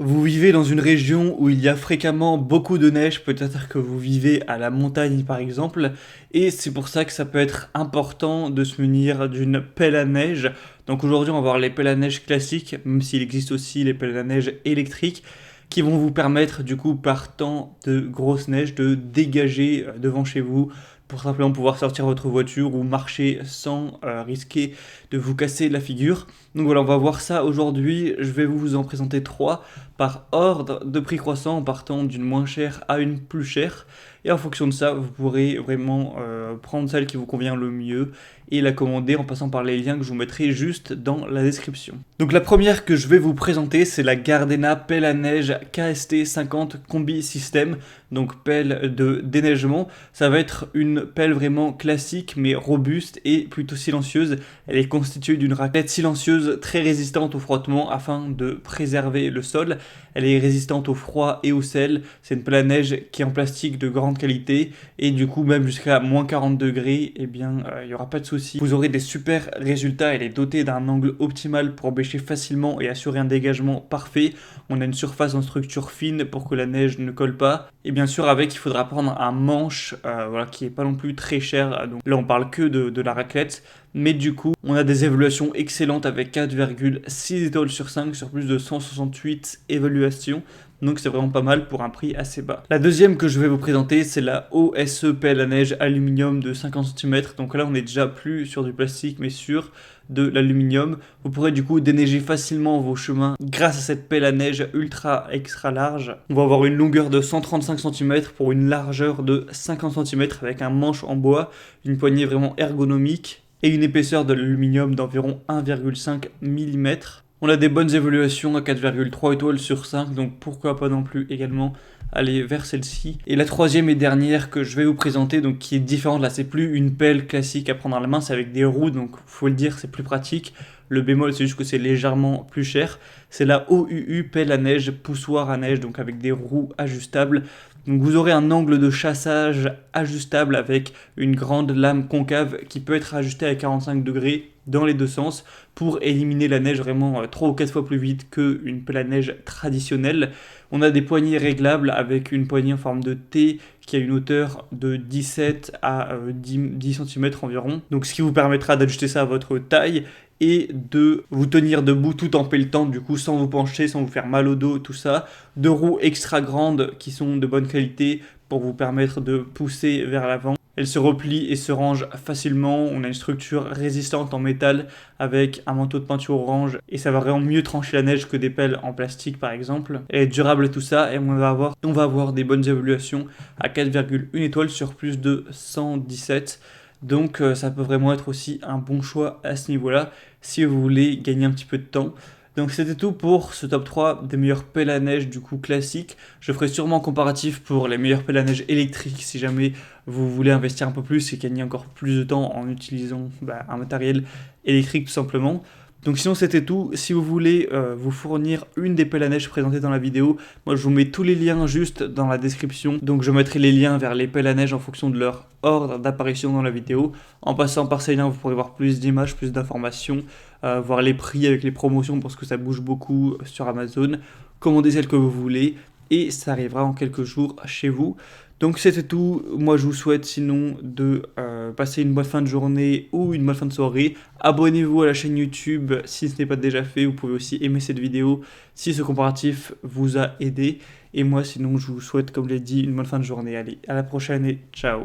Vous vivez dans une région où il y a fréquemment beaucoup de neige, peut-être que vous vivez à la montagne par exemple, et c'est pour ça que ça peut être important de se munir d'une pelle à neige. Donc aujourd'hui on va voir les pelles à neige classiques, même s'il existe aussi les pelles à neige électriques, qui vont vous permettre du coup par temps de grosse neige de dégager devant chez vous pour simplement pouvoir sortir votre voiture ou marcher sans risquer de vous casser la figure. Donc voilà, on va voir ça aujourd'hui. Je vais vous en présenter trois par ordre de prix croissant en partant d'une moins chère à une plus chère. Et en fonction de ça, vous pourrez vraiment prendre celle qui vous convient le mieux et la commander en passant par les liens que je vous mettrai juste dans la description. Donc la première que je vais vous présenter, c'est la Gardena pelle à neige KST 50 Combi System, donc pelle de déneigement. Ça va être une pelle vraiment classique mais robuste et plutôt silencieuse. Elle est constituée d'une raclette silencieuse très résistante au frottement afin de préserver le sol. Elle est résistante au froid et au sel. C'est une pelle à neige qui est en plastique de grande qualité et du coup même jusqu'à moins 40 degrés, eh bien il n'y aura pas de souci. Vous aurez des super résultats. Elle est dotée d'un angle optimal pour bêcher facilement et assurer un dégagement parfait. On a une surface en structure fine pour que la neige ne colle pas. Et bien sûr avec il faudra prendre un manche voilà, qui est pas non plus très cher. Donc là on parle que de la raclette. Mais du coup, on a des évaluations excellentes avec 4,6 étoiles sur 5 sur plus de 168 évaluations. Donc c'est vraiment pas mal pour un prix assez bas. La deuxième que je vais vous présenter, c'est la OSE pelle à neige aluminium de 50 cm. Donc là, on est déjà plus sur du plastique, mais sur de l'aluminium. Vous pourrez du coup déneiger facilement vos chemins grâce à cette pelle à neige ultra extra large. On va avoir une longueur de 135 cm pour une largeur de 50 cm avec un manche en bois, une poignée vraiment ergonomique et une épaisseur de l'aluminium d'environ 1,5 mm. On a des bonnes évaluations à 4,3 étoiles sur 5, donc pourquoi pas non plus également aller vers celle-ci. Et la troisième et dernière que je vais vous présenter, donc qui est différente, là c'est plus une pelle classique à prendre à la main, c'est avec des roues, donc faut le dire, c'est plus pratique. Le bémol, c'est juste que c'est légèrement plus cher. C'est la OUU pelle à neige, poussoir à neige, donc avec des roues ajustables. Donc vous aurez un angle de chassage ajustable avec une grande lame concave qui peut être ajustée à 45 degrés dans les deux sens pour éliminer la neige vraiment 3 ou 4 fois plus vite qu'une pelle à neige traditionnelle. On a des poignées réglables avec une poignée en forme de T qui a une hauteur de 17 à 10 cm environ. Donc ce qui vous permettra d'ajuster ça à votre taille et de vous tenir debout tout en pelletant, du coup sans vous pencher, sans vous faire mal au dos, tout ça. Deux roues extra grandes qui sont de bonne qualité pour vous permettre de pousser vers l'avant. Elle se replie et se range facilement. On a une structure résistante en métal avec un manteau de peinture orange et ça va vraiment mieux trancher la neige que des pelles en plastique par exemple. Elle est durable et tout ça et on va avoir des bonnes évaluations à 4,1 étoiles sur plus de 117. Donc ça peut vraiment être aussi un bon choix à ce niveau-là si vous voulez gagner un petit peu de temps. Donc c'était tout pour ce top 3 des meilleures pelles à neige du coup classiques. Je ferai sûrement un comparatif pour les meilleures pelles à neige électriques si jamais vous voulez investir un peu plus et gagner encore plus de temps en utilisant un matériel électrique tout simplement. Donc sinon c'était tout. Si vous voulez vous fournir une des pelles à neige présentées dans la vidéo, moi je vous mets tous les liens juste dans la description. Donc je mettrai les liens vers les pelles à neige en fonction de leur ordre d'apparition dans la vidéo. En passant par ces liens, vous pourrez voir plus d'images, plus d'informations, voir les prix avec les promotions parce que ça bouge beaucoup sur Amazon. Commandez celle que vous voulez et ça arrivera en quelques jours chez vous. Donc c'était tout. Moi je vous souhaite sinon de passer une bonne fin de journée ou une bonne fin de soirée. Abonnez-vous à la chaîne YouTube si ce n'est pas déjà fait. Vous pouvez aussi aimer cette vidéo si ce comparatif vous a aidé. Et moi sinon je vous souhaite comme je l'ai dit une bonne fin de journée. Allez, à la prochaine et ciao.